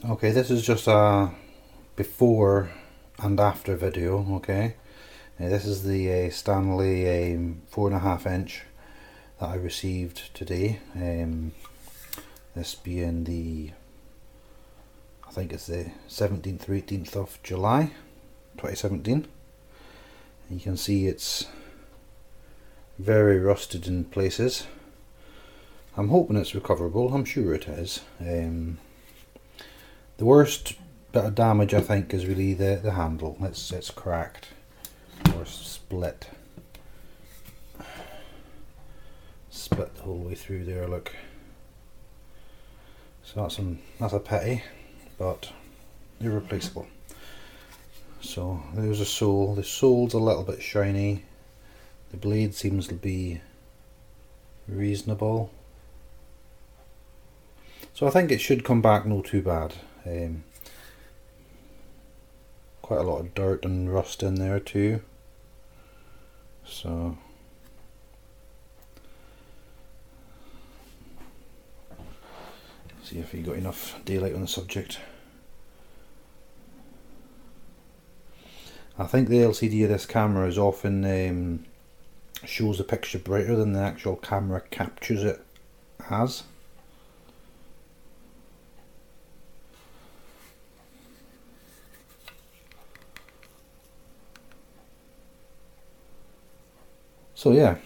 Okay, this is just a before and after video, okay? This is the Stanley 4.5 inch that I received today. This being the, I think it's the 17th or 18th of July 2017. You can see it's very rusted in places. I'm hoping it's recoverable, I'm sure it is. The worst bit of damage I think is really the handle. It's cracked or split. Split the whole way through there, look. So that's a pity, but irreplaceable. So there's a sole. The sole's a little bit shiny. The blade seems to be reasonable. So I think it should come back no too bad. Quite a lot of dirt and rust in there too. So see if you got enough daylight on the subject. I think the LCD of this camera is often shows the picture brighter than the actual camera captures it as. So yeah,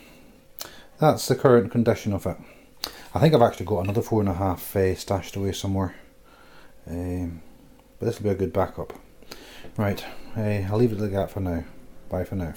that's the current condition of it. I think I've actually got another 4.5 stashed away somewhere, but this will be a good backup. Right, I'll leave it like that for now. Bye for now.